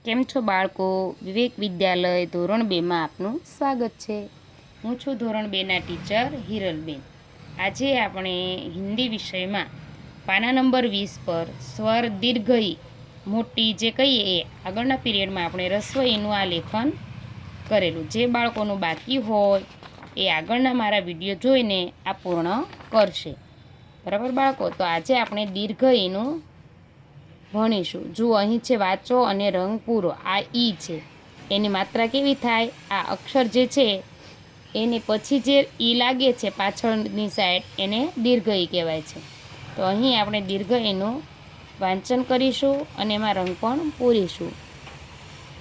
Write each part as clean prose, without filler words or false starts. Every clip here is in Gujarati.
કેમ છો બાળકો? વિવેક વિદ્યાલય ધોરણ 2 માં આપનું સ્વાગત છે। હું છું ધોરણ 2 ના ટીચર હિરલબેન। આજે આપણે હિન્દી વિષયમાં પાના નંબર 20 પર સ્વર દીર્ઘ ઈ મોટી જે કહીએ એ આગળના પીરિયડમાં આપણે રસ્વ ઈનું આ લેખન કરેલું। જે બાળકોનું બાકી હોય એ આગળના મારા વિડીયો જોઈને આ પૂર્ણ કરશે। બરાબર બાળકો? તો આજે આપણે દીર્ઘ ઈનું ભણીશું। જુઓ અહીં છે વાંચો અને રંગ પૂરો। આ ઈ છે, એની માત્રા કેવી થાય? આ અક્ષર જે છે એની પછી જે ઈ લાગે છે પાછળની સાઈડ એને દીર્ઘ ઈ કહેવાય છે। તો અહીં આપણે દીર્ઘ ઈનું વાંચન કરીશું અને એમાં રંગ પણ પૂરીશું।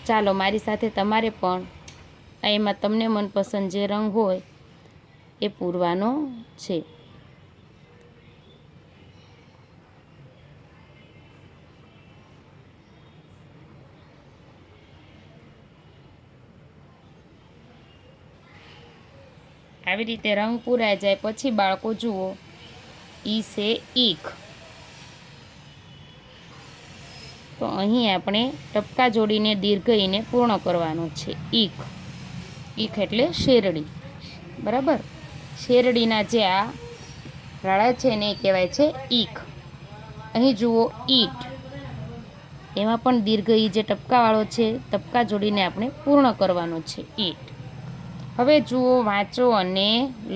ચાલો મારી સાથે તમારે પણ એમાં તમને મનપસંદ જે રંગ હોય એ પૂરવાનો છે। આવી રીતે રંગ પૂરાઈ જાય પછી બાળકો જુઓ ઈ છે ઈખ। તો અહીં આપણે ટપકા જોડીને દીર્ઘ ઈને પૂર્ણ કરવાનો છે। ઈખ, ઈખ એટલે શેરડી। બરાબર? શેરડીના જે આ રાળા છે એને કહેવાય છે ઈખ। અહીં જુઓ ઈટ, એમાં પણ દીર્ઘ ઈ જે ટપકાવાળો છે ટપકા જોડીને આપણે પૂર્ણ કરવાનો છે ઈટ। હવે જુઓ વાંચો અને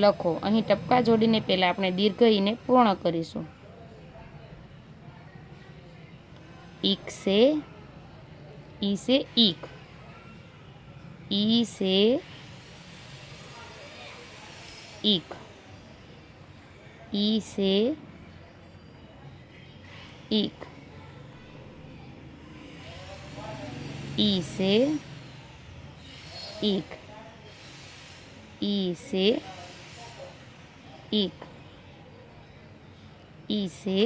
લખો। અહીં ટપકા જોડીને પહેલાં આપણે દીર્ઘ ઈને પૂર્ણ કરીશું। ઈક સે, ઈ સે ઈક, ઈ સે ઈક, ઈ સે ઈક, ઈ સે ઈક, ઈ સે ઈક, ઈ સે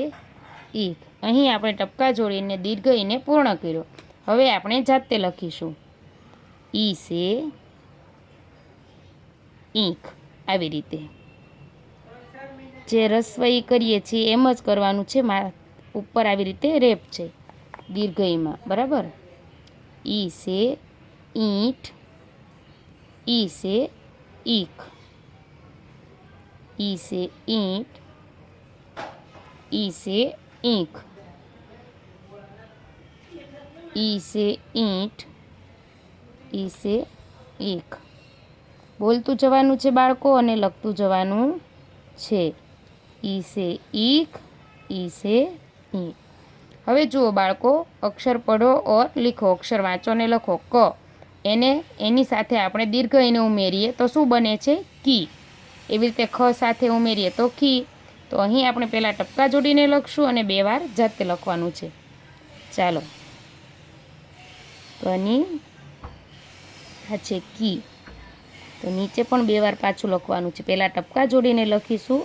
ઈક। અહીં આપણે ટપકા જોડીને દીર્ઘ ઈને પૂર્ણ કર્યો। હવે આપણે જાતે લખીશું ઈ સે ઈંખ। આવી રીતે જે રસ્વ ઈ કરીએ છીએ એમ જ કરવાનું છે। ઉપર આવી રીતે રેપ છે દીર્ઘ ઈમાં। બરાબર? ઈ સે ઈંટ, ઈ સે ઈખ, ઈ સે ઈંટ, ઈ સે ઈંખ, ઈ સે ઈંટ, ઈ સે ઈખ। બોલતું જવાનું છે બાળકો અને લખતું જવાનું છે। ઈ સે ઈખ, ઈ સે ઈંખ। હવે જુઓ બાળકો, અક્ષર પઢો ઓર લીખો। અક્ષર વાંચો ને લખો। ક, એને એની સાથે આપણે દીર્ઘ ઈને ઉમેરીએ તો શું બને છે? કી। એવી રીતે ખ સાથે ઉમેરીએ તો કી। તો અહીં આપણે પહેલાં ટપકા જોડીને લખશું અને 2 વાર જાતે લખવાનું છે। ચાલો, કની આ છે કી, તો નીચે પણ 2 વાર પાછું લખવાનું છે। પહેલાં ટપકા જોડીને લખીશું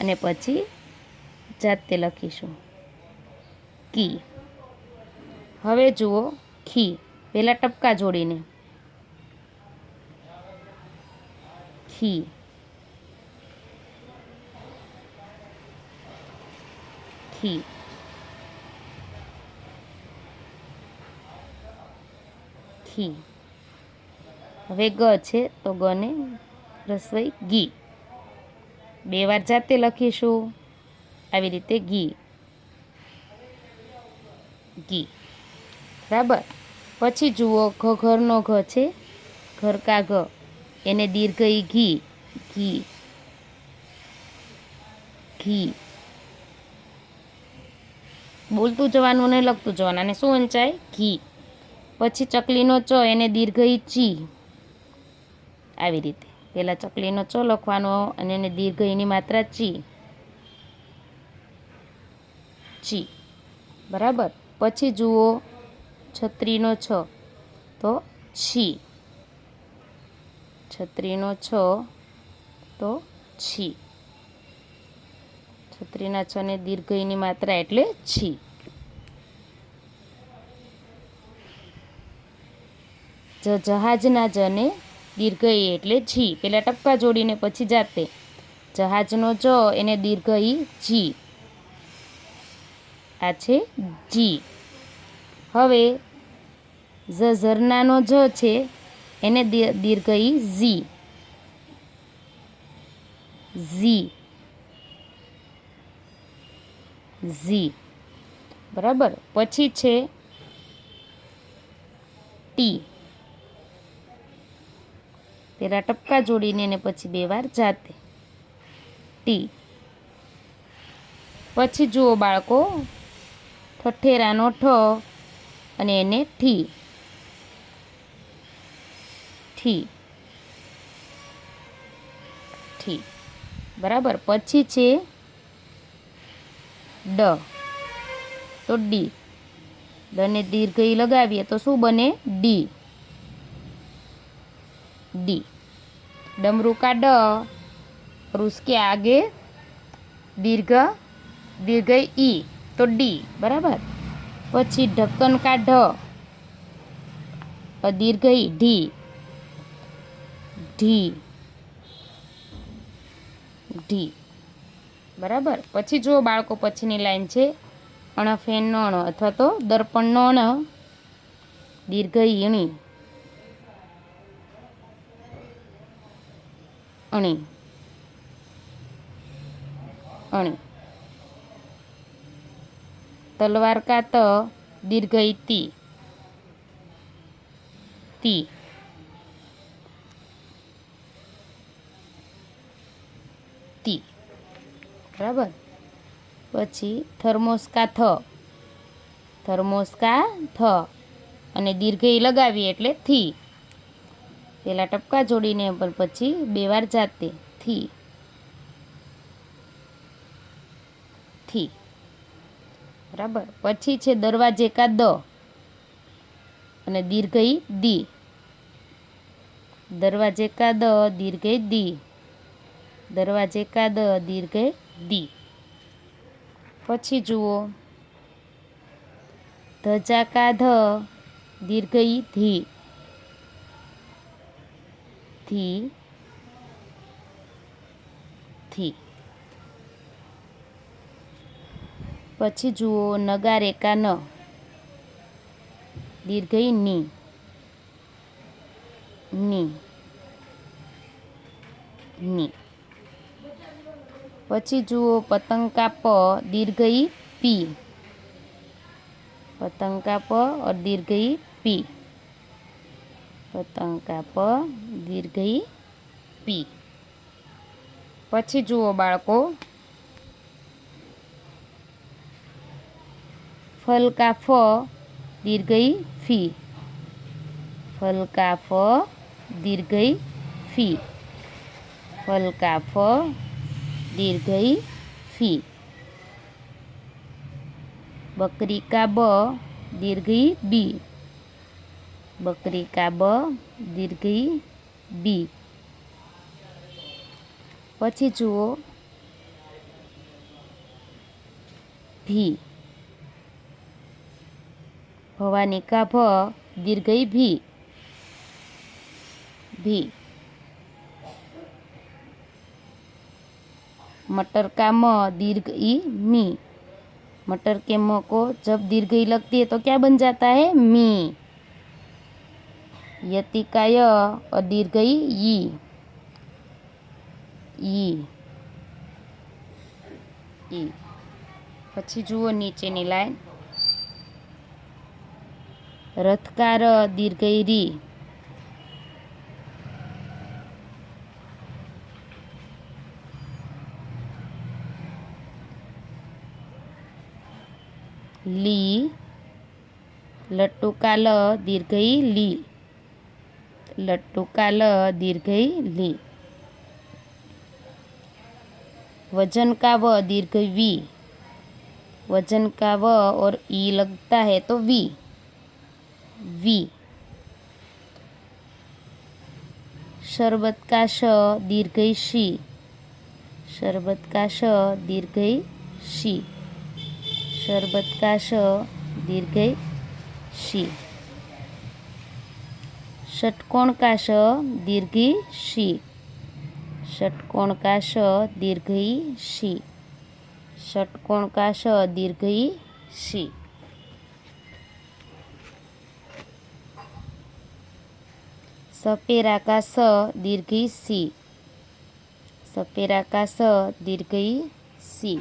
અને પછી જાતે લખીશું કી। હવે જુઓ ખી, પહેલાં ટપકા જોડીને ખી, ખી, ખી। હવે ગ છે તો ગને રસવઈ ગી, 2 વાર જાતે લખીશું આવી રીતે ગી, ગી। બરાબર? પછી જુઓ ઘ ઘરનો ઘ છે, ઘર કા ઘ, એને દીર્ઘ ઈ ઘી, ઘી, ઘી। બોલતું જવાનું અને લખતું જવાનું, અને શું વંચાય? ઘી। પછી ચકલીનો ચ, એને દીર્ઘ ઈ ચી, આવી રીતે પહેલાં ચકલીનો ચ લખવાનો અને એને દીર્ઘ ઈની માત્રા ચી, ચી। બરાબર? પછી જુઓ છત્રીનો છ તો છી, છત્રીનો છ તો છી, છત્રીના છ ને દીર્ઘ ઈની માત્રા એટલે છી। જહાજના જને દીર્ઘ ઈ એટલે જી, પહેલાં ટપકા જોડીને પછી જાતે। જહાજનો જ, એને દીર્ઘ ઈ જી, આ છે જી। હવે ઝરનાનો જ છે એને દીર્ઘ ઈ ઝી, ઝી, ઝી, બરાબર. પછી છે ટી, પેલા ટપકા જોડીને ને પછી 2 વાર જાતે, ટી. પછી જુઓ બાળકો, ઠઠેરાનો ઠ અને એને ઠી, ઠી, ઠી, બરાબર. પછી છે ડ, તો ડી, ડને દીર્ઘ ઈ લગાવીએ તો શું બને? D, D. डमरू का ड और उसके आगे दीर्घ दीर्घ ई तो डी, बराबर. પછી ढक्कन का ढ और दीर्घ ई ढी, ढी, ढी, બરાબર. પછી જો બાળકો પછીની લાઈન છે અણફેનનો અણ અથવા તો દર્પણનો અણ, દીર્ઘ ઈણી, અણી, અણી. તલવાર કા ત દીર્ઘ ઈ તી, તી, તી, બરાબર. પછી થર્મોસ કા થ, થર્મોસ કા થ અને દીર્ઘ ઈ લગાવીએ એટલે થી, પેલા ટપકા જોડીને પછી 2 વાર જાતે, થી, થી, બરાબર. પછી છે દરવાજે કા દ અને દીર્ઘ ઈ દી, દરવાજે કા દ દીર્ઘ ઈ દી, દરવાજે કા દ દીર્ઘ ઈ દી. પછી જુઓ ધજા કા ધ દીર્ઘ ઈ ધી, થી, થી. પછી જુઓ નગારે કા ન દીર્ઘ ઈ ની, ની, ની. પછી જુઓ પતંગ કા પ દીર્ઘ ઈ પી, पतंग का प और दीर्घ ई पी, पतंग का प दीर्घ ई पी. પછી જુઓ બાળકો फल का फ दीर्घ ई फी, फल का फ दीर्घ ई फी, फल का फ दीर्घ ई फी. बकरी का ब दीर्घ ई बी, बकरी का ब दीर्घ ई बी. પછી જુઓ ભી, ભવાની કા ભ દીર્ઘ ઈ ભી, भी. मटर का म दीर्घ ई मी, मटर के म को जब दीर्घ ई लगती है तो क्या बन जाता है? मी. यति का य और दीर्घ ई, ई. પછી જુઓ નીચેની લાઈન રથકાર દીર્ઘ ઈ રી, ली, लट्टू का ल दीर्घ ई ली, लट्टू का ल दीर्घ ई ली. वजन का व दीर्घ वी, वजन का व और ई लगता है तो वी, वी. शरबत का श दीर्घ ई शी, शरबत का श दीर्घ ई शी, शरबत का श दीर्घ ई शी. षटकोण का श दीर्घ ई शी, षटकोण का श दीर्घ ई शी, षटकोण का श दीर्घ ई शी. सपेरा का स दीर्घई सी, सपेरा का स दीर्घई सी,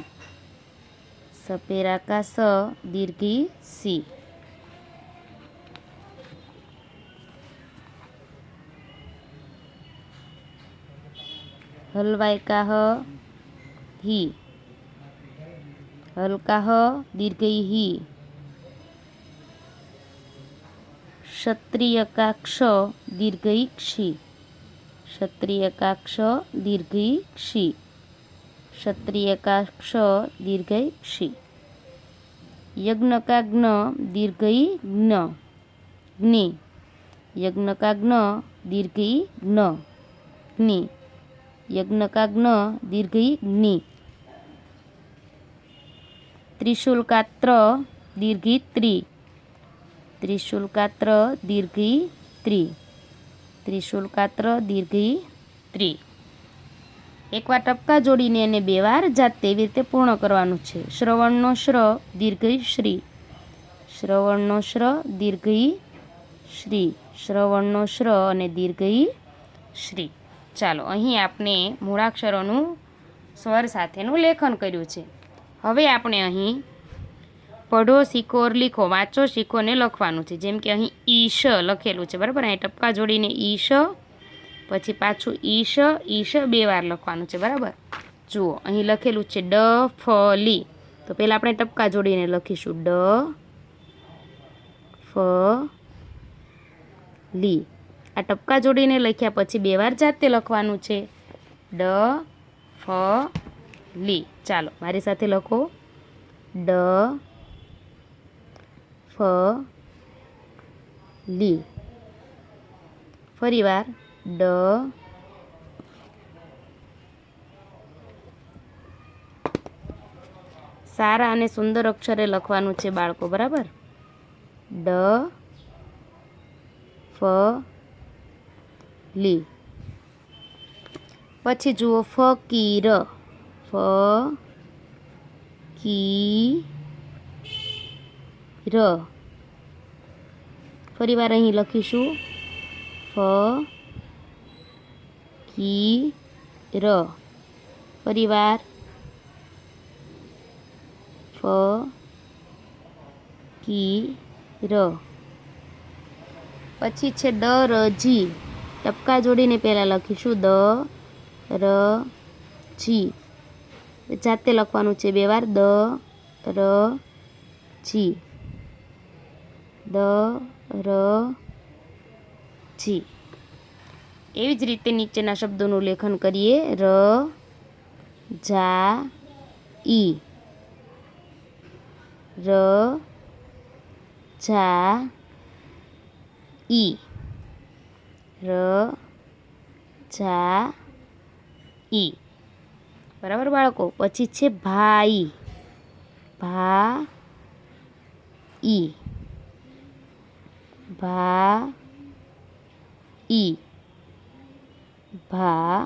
सपेरा का स दीर्घई सी। हलवाई का ह ही, हल का ह दीर्घई ही। क्षत्रिय का क्ष दीर्घई क्षी, क्षत्रिय का क्ष दीर्घई क्षी, क्षत्रिय का क्ष दीर्घई क्षी। यज्ञ का ज्ञ दीर्घई ज्ञ, ज्ञि, यज्ञ का ज्ञ दीर्घई ज्ञ, ज्ञि, यज्ञ का ज्ञ दीर्घई ज्ञि। त्रिशूल का त्र दीर्घई त्रि, त्रिशूल का त्र दीर्घई त्रि, त्रिशूल का त्र दीर्घई त्रि। एक बार टपका जोड़ीने અને બે વાર જાતે એવી રીતે પૂર્ણ કરવાનું છે। શ્રવણનો શ્ર દીર્ઘઈ શ્રી, શ્રવણનો શ્ર દીર્ઘઈ શ્રી, શ્રવણનો શ્ર અને દીર્ઘઈ શ્રી। ચાલો અહીં આપણે મૂળાક્ષરોનું સ્વર સાથેનું લેખન કર્યું છે। હવે આપણે અહીં પઢો શીખો ઓર લીખો, વાંચો શીખો ને લખવાનું છે। જેમ કે અહીં ઈશ લખેલું છે, બરાબર। અહીં ટપકા જોડીને ઈશ, પછી પાછું ઈશ, ઈશ બે વાર લખવાનું છે, બરાબર। જુઓ અહીં લખેલું છે ડ ફ લી, તો પહેલાં આપણે ટપકા જોડીને લખીશું ડ ફ લી। આ ટપકા જોડીને લખ્યા પછી બે વાર જાતે લખવાનું છે ડ ફ લી। ચાલો મારી સાથે લખો ડ ફ લી। ફરીવાર ડ સારા અને સુંદર અક્ષરે લખવાનું છે બાળકો, બરાબર। ડ ફ લી। પછી જુઓ ફકીર, ફ કી ર। ફરીવાર અહીં લખીશું ફ કી ર। ફરીવાર ફ કી ર। પછી છે દ ર જી, ટપકા જોડીને પહેલાં લખીશું દ ર જી, જાતે લખવાનું છે બે વાર દ ર જી, દ ર જી। એવી જ રીતે નીચેના શબ્દોનું લેખન કરીએ ર જા ઈ, ર જા ઈ, ર જા ઈ, બરાબર બાળકો। પછી છે ભાઈ, ભા ઈ, ભા ઈ, ભા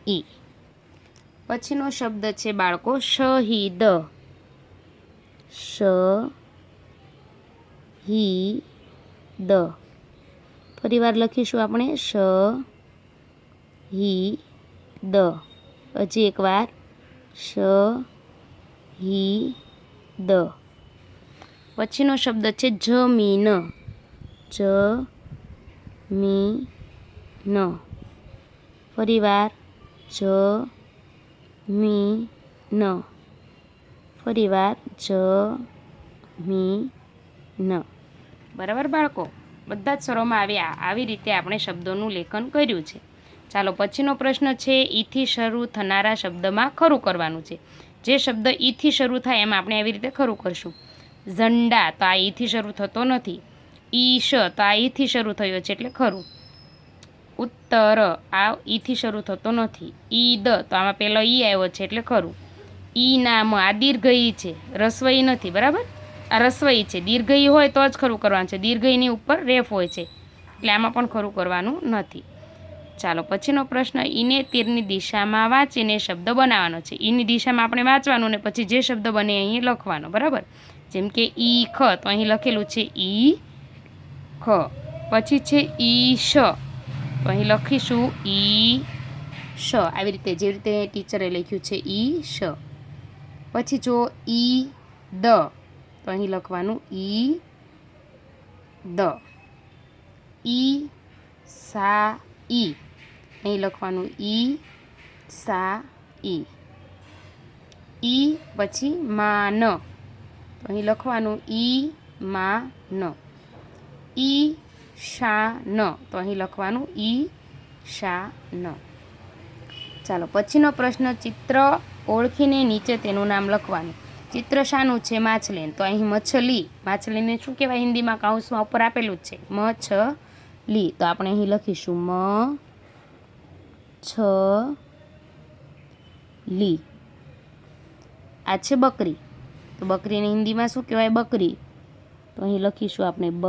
ઈ। પછીનો શબ્દ છે બાળકો શહીદ, શહીદ। ફરીવાર લખીશું આપણે શહીદ, હજી એકવાર શહીદ। પછીનો શબ્દ છે જમીન, જમીન। ફરીવાર જમીન, ફરીવાર જમીન, બરાબર બાળકો। બધા જ સ્વરોમાં આવી રીતે આપણે શબ્દોનું લેખન કર્યું છે। ચાલો પછીનો પ્રશ્ન છે ઈથી શરૂ થનારા શબ્દમાં ખરું કરવાનું છે। જે શબ્દ ઈથી શરૂ થાય એમાં આપણે આવી રીતે ખરું કરશું। ઝંડા તો આ ઈથી શરૂ થતો નથી, ઈશ તો આ ઈથી શરૂ થયો છે એટલે ખરું, ઉત્તર આ ઈથી શરૂ થતો નથી, ઈદ તો આમાં પહેલો ઈ આવ્યો છે એટલે ખરું, ઈ નામ આ દીર્ઘઈ છે, રસ્વઈ નથી, બરાબર। આ રસ્વઈ છે, દીર્ઘઈ હોય તો જ ખરું કરવાનું છે, દીર્ઘઈની ઉપર રેફ હોય છે એટલે આમાં પણ ખરું કરવાનું નથી। ચાલો પછીનો પ્રશ્ન ઈને તીરની દિશામાં વાંચીને શબ્દ બનાવવાનો છે। ઈની દિશામાં આપણે વાંચવાનું ને પછી જે શબ્દ બને અહીં લખવાનો, બરાબર। જેમ કે ઈ ખ તો અહીં લખેલું છે ઈ ખ, પછી છે ઈશ, તો અહીં લખીશું ઈશ, આવી રીતે જેવી રીતે ટીચરે લખ્યું છે ઈશ. પછી જો ઈ દ, તો અહીં લખવાનું ઈ દ. ઈ સા ઈ, અહીં લખવાનું ઈ સા ઈ. ઈ પછી મા ન, તો અહીં લખવાનું ઈ મા ન. ઈ શા ન, તો અહીં લખવાનું ઈ શા ન. ચાલો પછીનો પ્રશ્ન, ચિત્ર ઓળખીને નીચે તેનું નામ લખવાનું. ચિત્ર શાનું છે? માછલી. તો અહીં મછલી, માછલીને શું કહેવાય હિન્દીમાં? કૌંસમાં ઉપર આપેલું જ છે મછલી, તો આપણે અહીં લખીશું મ છ લી. આ છે બકરી, તો બકરીને હિન્દીમાં શું કહેવાય? બકરી, તો અહીં લખીશું આપણે બ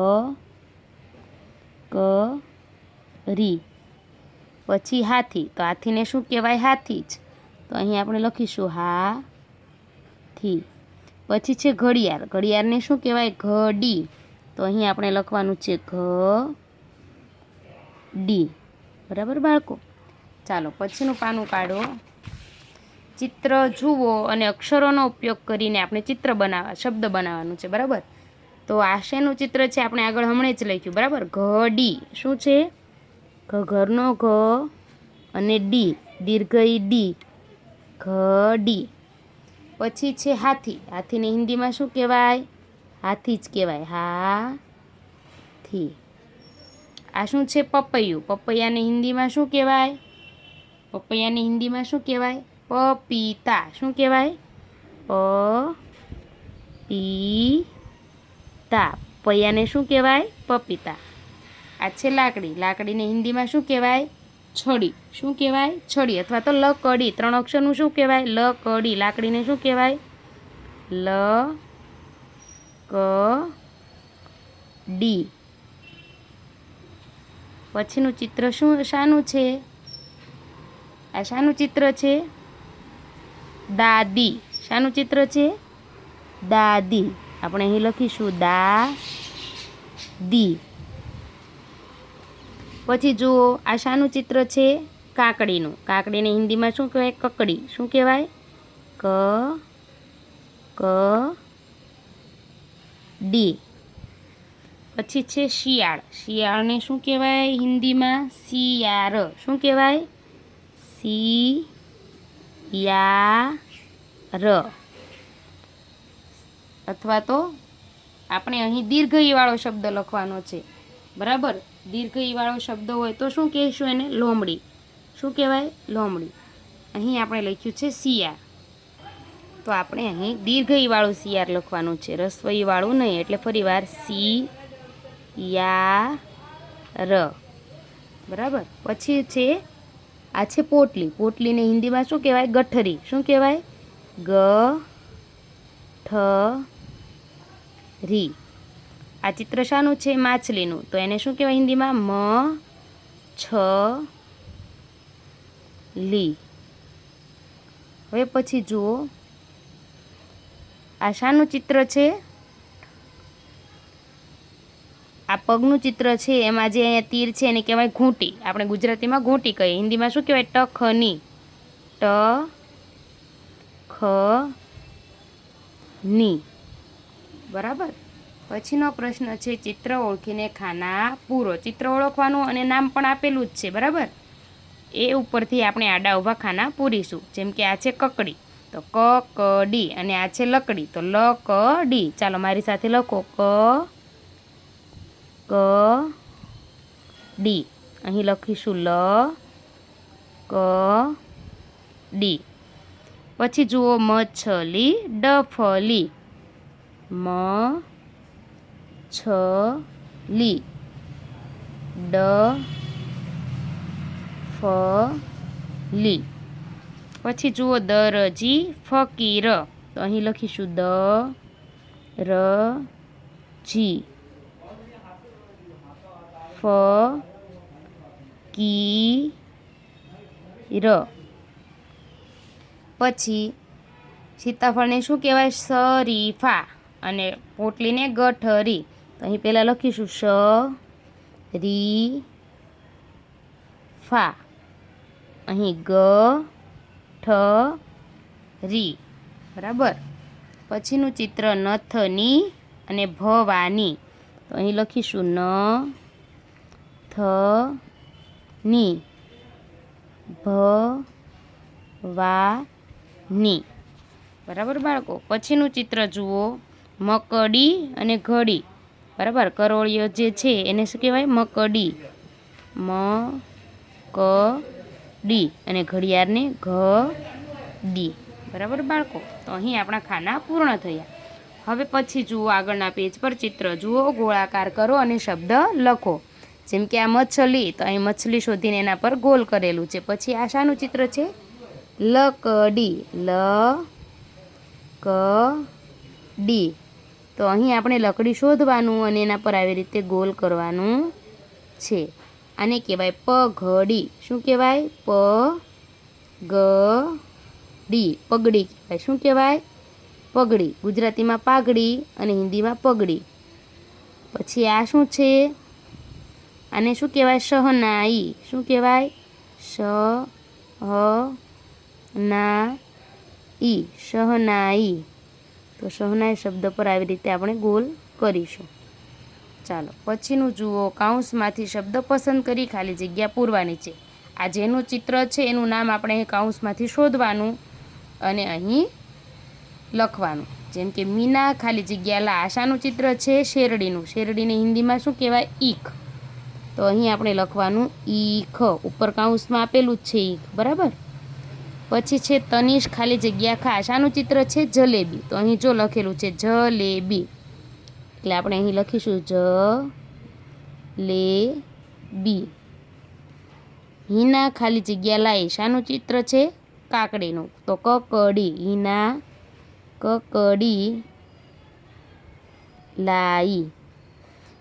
ક રી. પછી હાથી, તો હાથીને શું કહેવાય? હાથી જ, તો અહીં આપણે લખીશું હાથી. પછી છે ઘડિયાળ, ઘડિયાળને શું કહેવાય? ઘડી, તો અહીં આપણે લખવાનું છે ઘડી. બરાબર બાળકો? ચાલો પછીનું પાનું કાઢો. ચિત્ર જુઓ અને અક્ષરોનો ઉપયોગ કરીને આપણે ચિત્ર શબ્દ બનાવવાનું છે. બરાબર? તો આ શેનું ચિત્ર છે? આપણે આગળ હમણાં જ લખ્યું. બરાબર? ઘડી શું છે? ઘરનો ઘ અને ડી, દીર્ઘઈ ડી, ઘડી. પછી છે હાથી, હાથીને હિન્દીમાં શું કહેવાય? હાથી જ કહેવાય, હાથી. આ શું છે? પપૈયું, પપૈયાને હિન્દીમાં શું કહેવાય? પપૈયાને હિન્દીમાં શું કહેવાય? પપીતા. શું કહેવાય? પપીતા. પપૈયાને શું કહેવાય? પપીતા. આ છે લાકડી, લાકડીને હિન્દીમાં શું કહેવાય? છડી. શું કહેવાય? છડી અથવા તો લકડી. 3 અક્ષરનું શું કહેવાય? લકડી. લાકડીને શું કહેવાય? લકડી. પછીનું ચિત્ર શાનું છે? આ શાનું ચિત્ર છે? દાદી. શાનું ચિત્ર છે? દાદી. આપણે અહીં લખીશું દાદી. પછી જુઓ, આ શાનું ચિત્ર છે? કાકડીનું. કાકડીને હિન્દીમાં શું કહેવાય? કકડી. શું કહેવાય? ડી. પછી છે શિયાળ, શિયાળને શું કહેવાય હિન્દીમાં? શિયાળ. શું કહેવાય? શિયાળ. અથવા તો આપણે અહીં દીર્ઘઈવાળો શબ્દ લખવાનો છે. બરાબર? દીર્ઘઈવાળો શબ્દ હોય તો શું કહીશું એને? લોમડી. શું કહેવાય? લોમડી. અહીં આપણે લખ્યું છે શિયાળ, તો આપણે અહીં દીર્ઘઈવાળું શિયાળ લખવાનું છે, રસ્વઈવાળું નહીં. એટલે ફરીવાર શિયાળ. બરાબર? પછી છે આ છે પોટલી, પોટલીને હિન્દીમાં શું કહેવાય? ગઠ્ઠરી. શું કહેવાય? ગઠ્ઠરી. આ ચિત્ર શાનું છે? માછલીનું, તો એને શું કહેવાય હિન્દીમાં? મછલી. હવે પછી જુઓ, આ શાનું ચિત્ર છે? આ પગનું ચિત્ર છે. એમાં જે અહીંયા તીર છે એને કહેવાય ઘૂંટી. આપણે ગુજરાતીમાં ઘૂંટી કહીએ, હિન્દીમાં શું કહેવાય? ટખની. ટખની. બરાબર? પછીનો પ્રશ્ન છે, ચિત્ર ઓળખીને ખાના પૂરો. ચિત્ર ઓળખવાનું અને નામ પણ આપેલું જ છે. બરાબર? એ ઉપરથી આપણે આડા ઊભા ખાના પૂરીશું. જેમ કે આ છે કકડી, તો કકડી. અને આ છે લકડી, તો લકડી. ચાલો મારી સાથે લખો કડી. અહીં લખીશું લકડી. પછી જુઓ, મછલી ડફલી. મછલી ડફલી. પછી જુઓ, દરજી ફકીર, તો અહીં લખીશું દરજી ફકીર. પછી સીતાફળને શું કહેવાય? શરીફા. અને પોટલીને ગઠરી, તો અહીં પહેલાં લખીશું રી ફા. અહીં ગ ઠ રી. બરાબર. પછીનું ચિત્ર નથની અને ભવાની. તો અહીં લખીશું ન થ ની ભવાની. બરાબર બાળકો. પછીનું ચિત્ર જુઓ મકડી અને ઘડી. બરાબર. કરોળિયો જે છે એને શું કહેવાય? મકડી. મ ક ડી અને ઘડિયાળને ઘડી. બરાબર બાળકો. તો અહીં આપણા ખાના પૂર્ણ થયા. હવે પછી જુઓ આગળના પેજ પર ચિત્ર જુઓ, ગોળાકાર કરો અને શબ્દ લખો. જેમ કે આ મછલી, તો અહીં મછલી શોધીને એના પર ગોલ કરેલું છે. પછી આ શાનું ચિત્ર છે? લકડી. લ ક ડી. તો અહીં આપણે લકડી શોધવાનું અને એના પર આવી રીતે ગોલ કરવાનું છે. આને કહેવાય પઘડી. શું કહેવાય? પ ગ ડી. પગડી કહેવાય. શું કહેવાય? પગડી. ગુજરાતીમાં પાઘડી અને હિન્દીમાં પગડી. પછી આ શું છે? આને શું કહેવાય? શહનાઈ. શું કહેવાય? શ હ ના ઈ. શહનાઈ. તો શહનાઈ શબ્દ પર આવી રીતે આપણે ગોલ કરીશું. ચાલો પછીનું જુઓ. કૌંસમાંથી શબ્દ પસંદ કરી ખાલી જગ્યા પૂરવાની છે. આ જેનું ચિત્ર છે એનું નામ આપણે અહીં કૌંસમાંથી શોધવાનું અને અહીં લખવાનું. જેમ કે મીના ખાલી જગ્યા લા. આશાનું ચિત્ર છે શેરડીનું. શેરડીને હિન્દીમાં શું કહેવાય? ઈખ. તો અહીં આપણે લખવાનું ઈખ. ઉપર કૌંસમાં આપેલું જ છે ઈખ. બરાબર. પછી છે તનિષ ખાલી જગ્યા ખા. આશાનું ચિત્ર છે જલેબી. તો અહીં જો લખેલું છે જલેબી, એટલે આપણે અહીં લખીશું જ લે બી. હિના ખાલી જગ્યા લાઈ. શાનું ચિત્ર છે? કાકડીનું. તો કકડી. હિના કકડી લાઈ.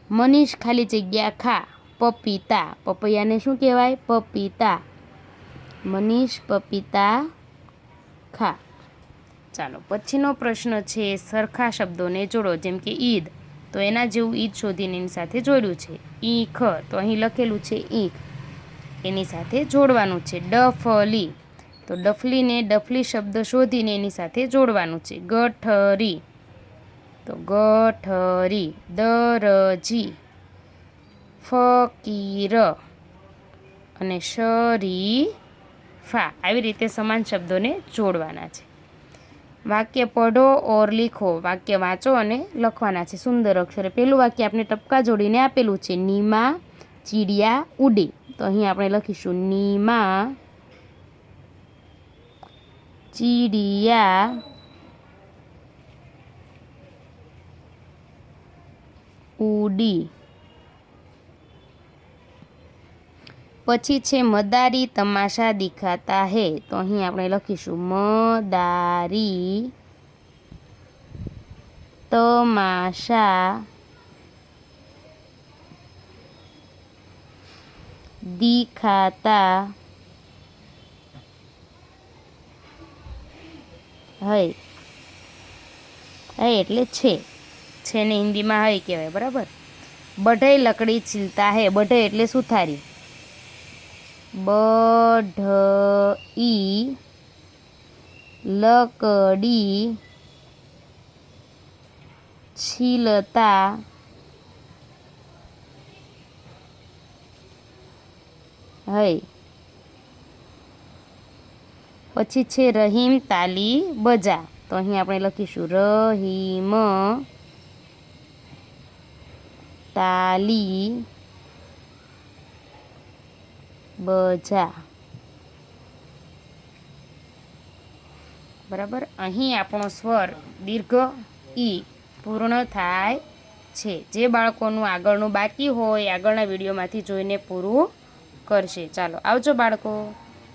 મનીષ ખાલી જગ્યા ખા. પપીતા. પપૈયાને શું કહેવાય? પપીતા. મનીષ પપીતા ખા. ચાલો પછીનો પ્રશ્ન છે સરખા શબ્દોને જોડો. જેમ કે ઈદ, તો એના જેવું ઈદ શોધીને એની સાથે જોડ્યું છે. ઈખ, તો અહીં લખેલું છે ઈખ, એની સાથે જોડવાનું છે. ડફલી, તો ડફલીને ડફલી શબ્દ શોધીને એની સાથે જોડવાનું છે. ગઠરી, તો ગઠરી. દરજી, ફકીર અને શરીફા. આવી રીતે સમાન શબ્દોને જોડવાના છે. વાક્ય પઢો ઓર લીખો. વાક્ય વાંચો અને લખવાના છે સુંદર અક્ષરે. પહેલું વાક્ય આપણે ટપકા જોડીને આપેલું છે. નીમા ચીડિયા ઉડી. તો અહીં આપણે લખીશું નીમા ચીડિયા ઉડી. પછી છે મદારી તમાશા દિખાતા હે. તો અહીં આપણે લખીશું મદારી તમાશા દિખાતા હૈ. હૈ એટલે છે ને હિન્દીમાં હૈ કહેવાય. બરાબર. બઢઈ લકડી છીલતા હે. બઢઈ એટલે સુથારી. બઢઈ લકડી છીલતા હૈ. પછી છે રહીમ તાલી બજા. તો અહીં આપણે લખીશું રહીમ તાલી બજા. બરાબર. અહીં આપણો સ્વર દીર્ઘ ઈ પૂર્ણ થાય છે. જે બાળકોનું આગળનું બાકી હોય આગળના વિડીયોમાંથી જોઈને પૂરું કરશે. ચાલો આવજો બાળકો.